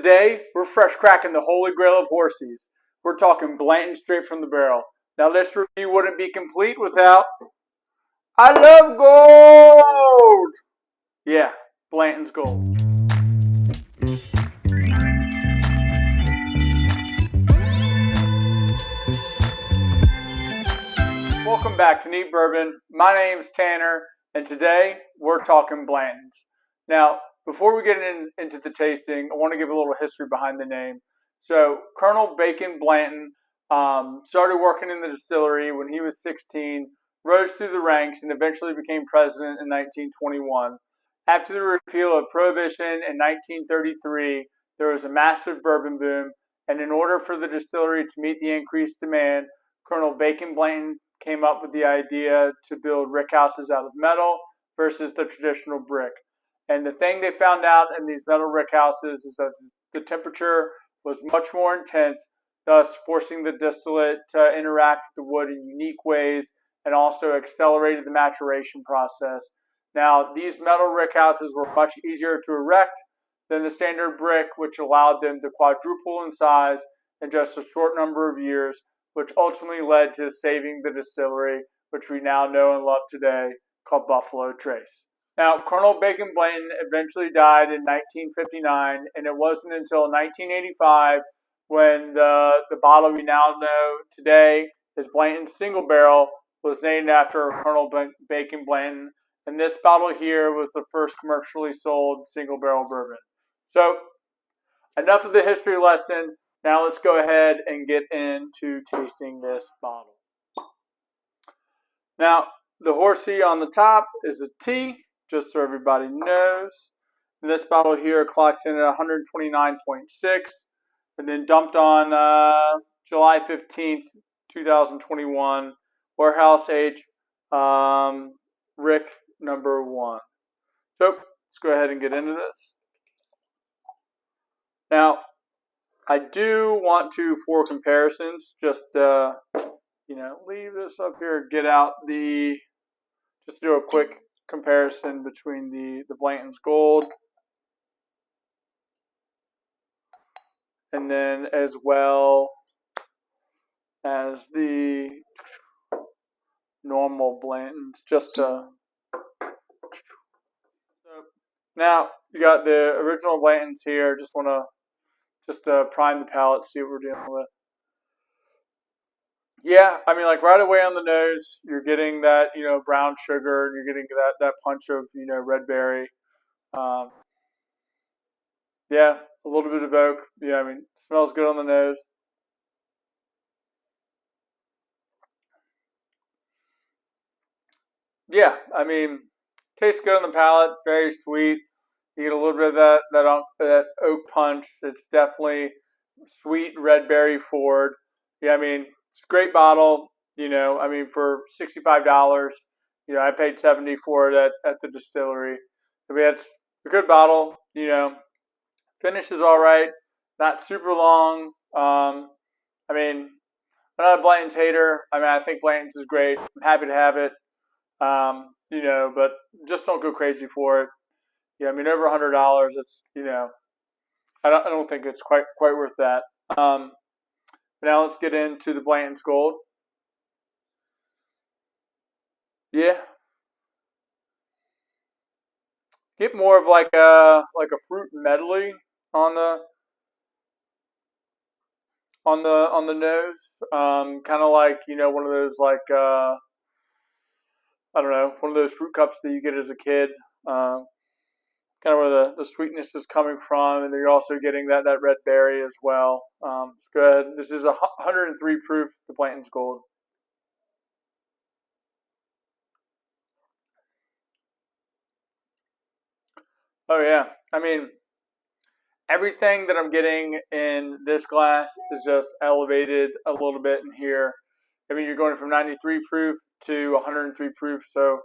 Today, we're fresh cracking the holy grail of horsies. We're talking Blanton straight from the barrel. Now, this review wouldn't be complete without I love gold! Yeah, Blanton's gold. Welcome back to Neat Bourbon. My name's Tanner, and today we're talking Blantons. Now, before we get into the tasting, I want to give a little history behind the name. So, Colonel Bacon Blanton started working in the distillery when he was 16, rose through the ranks, and eventually became president in 1921. After the repeal of Prohibition in 1933, there was a massive bourbon boom, and in order for the distillery to meet the increased demand, Colonel Bacon Blanton came up with the idea to build rickhouses out of metal versus the traditional brick. And the thing they found out in these metal rickhouses is that the temperature was much more intense, thus forcing the distillate to interact with the wood in unique ways and also accelerated the maturation process. Now, these metal rickhouses were much easier to erect than the standard brick, which allowed them to quadruple in size in just a short number of years, which ultimately led to saving the distillery, which we now know and love today, called Buffalo Trace. Now, Colonel Bacon Blanton eventually died in 1959, and it wasn't until 1985 when the bottle we now know today is Blanton's Single Barrel was named after Colonel Bacon Blanton, and this bottle here was the first commercially sold single barrel bourbon. So, enough of the history lesson. Now let's go ahead and get into tasting this bottle. Now, the horsey on the top is a T, just so everybody knows. And this bottle here clocks in at 129.6, and then dumped on July 15th, 2021, warehouse age, Rick number 1. So, let's go ahead and get into this. Now, I do want to, for comparisons, just, leave this up here, get out just do a quick comparison between the Blanton's Gold and then as well as the normal Blanton's, now, you got the original Blanton's here, just want to prime the palate, see what we're dealing with. Yeah, I mean, like right away on the nose, you're getting that, brown sugar, and you're getting that punch of, red berry. Yeah, a little bit of oak. Yeah, I mean, smells good on the nose. Yeah, I mean, tastes good on the palate, very sweet. You get a little bit of that oak punch. It's definitely sweet red berry forward. Yeah, I mean, it's a great bottle. For $65, I paid $70 for it at the distillery. I mean, it's a good bottle. Finish is all right. Not super long. I'm not a Blanton's hater. I mean, I think Blanton's is great. I'm happy to have it. But just don't go crazy for it. Yeah, I mean, over $100. It's I don't think it's quite worth that. Now let's get into the Blanton's Gold. Yeah, get more of like a fruit medley on the nose. Kind of like one of those like I don't know, one of those fruit cups that you get as a kid. Kind of where the sweetness is coming from, and then you're also getting that red berry as well. It's good. This is 103 proof, the Blanton's Gold. Oh yeah, I mean, everything that I'm getting in this glass is just elevated a little bit in here. I mean, you're going from 93 proof to 103 proof, so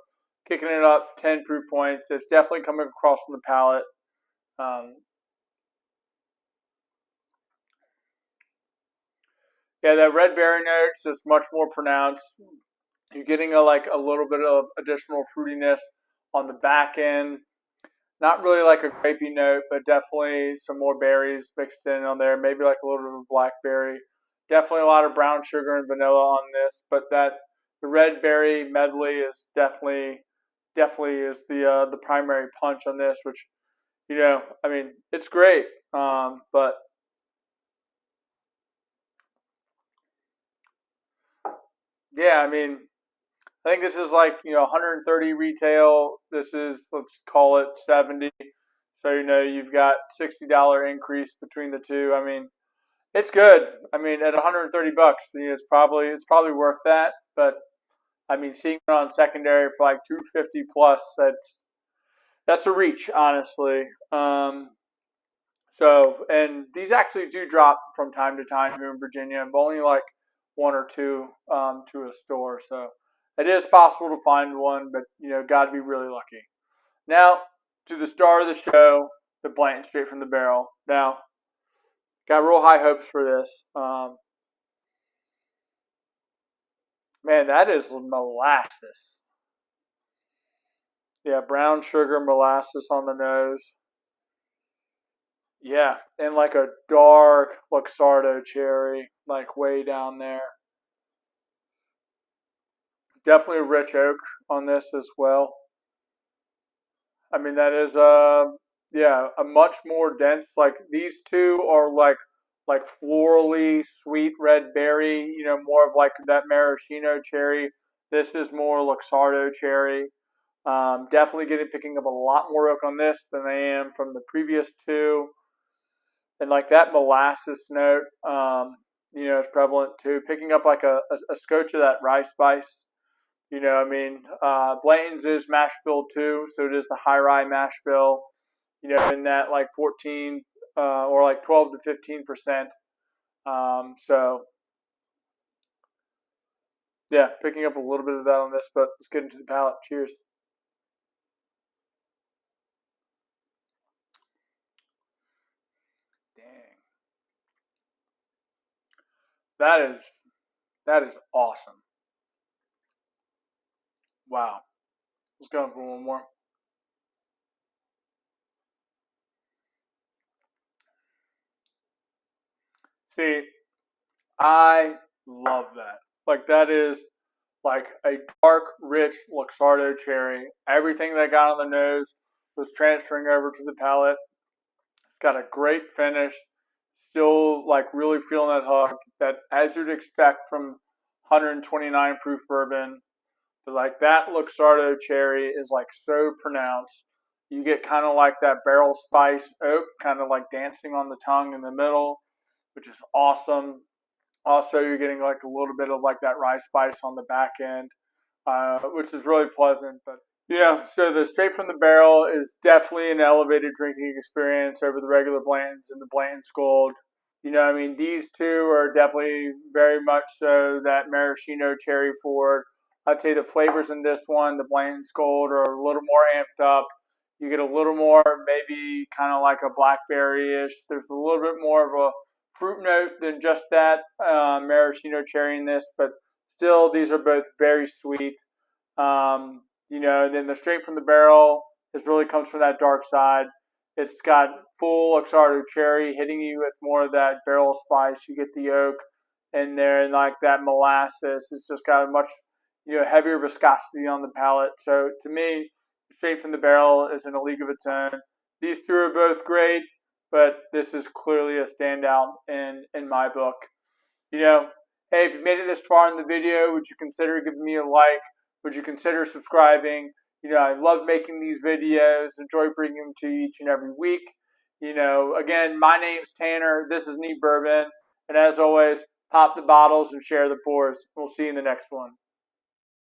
kicking it up 10 proof points. It's definitely coming across on the palate. Yeah, that red berry note is just much more pronounced. You're getting a little bit of additional fruitiness on the back end. Not really like a grapey note, but definitely some more berries mixed in on there. Maybe like a little bit of blackberry. Definitely a lot of brown sugar and vanilla on this, but that the red berry medley is definitely is the primary punch on this, which I mean, it's great. But yeah, I mean, I think this is like 130 retail. This is, let's call it 70. So you've got $60 increase between the two. I mean, it's good. I mean, at 130 bucks, it's probably worth that. But I mean, seeing it on secondary for like 250 plus, that's a reach, honestly. And these actually do drop from time to time here in Virginia, but only like one or two to a store. So it is possible to find one, but got to be really lucky. Now to the star of the show, the Blanton straight from the barrel. Now, got real high hopes for this. Man, that is molasses. Yeah, brown sugar molasses on the nose. Yeah, and like a dark Luxardo cherry, like way down there. Definitely a rich oak on this as well. I mean, that is yeah, a much more dense. Like these two are like florally sweet red berry. More of like that maraschino cherry. This is more Luxardo cherry. Definitely picking up a lot more oak on this than I am from the previous two, and like that molasses note, is prevalent too. Picking up like a scotch of that rye spice. I mean, Blanton's is mash bill too, so it is the high rye mash bill. In that like 14 or like 12 to 15%. So yeah, picking up a little bit of that on this, but let's get into the palate. Cheers. Dang, that is awesome. Wow. Let's go for one more. See, I love that. Like that is like a dark, rich Luxardo cherry. Everything that got on the nose was transferring over to the palate. It's got a great finish. Still like really feeling that hug that as you'd expect from 129 proof bourbon. But like that Luxardo cherry is like so pronounced. You get kind of like that barrel spice oak kind of like dancing on the tongue in the middle, which is awesome. Also, you're getting like a little bit of like that rye spice on the back end, which is really pleasant. But so the straight from the barrel is definitely an elevated drinking experience over the regular Blantons and the Blanton's Gold. I mean, these two are definitely very much so that maraschino cherry forward. I'd say the flavors in this one, the Blanton's Gold, are a little more amped up. You get a little more, maybe kind of like a blackberry-ish. There's a little bit more of a fruit note than just that maraschino cherry in this, but still, these are both very sweet. And then the straight from the barrel is really comes from that dark side. It's got full Luxardo cherry hitting you with more of that barrel spice. You get the oak in there and like that molasses. It's just got a much heavier viscosity on the palate. So to me, straight from the barrel is in a league of its own. These two are both great, but this is clearly a standout in my book. Hey, if you made it this far in the video, would you consider giving me a like? Would you consider subscribing? I love making these videos, enjoy bringing them to you each and every week. Again, my name's Tanner. This is Neat Bourbon. And as always, pop the bottles and share the pours. We'll see you in the next one.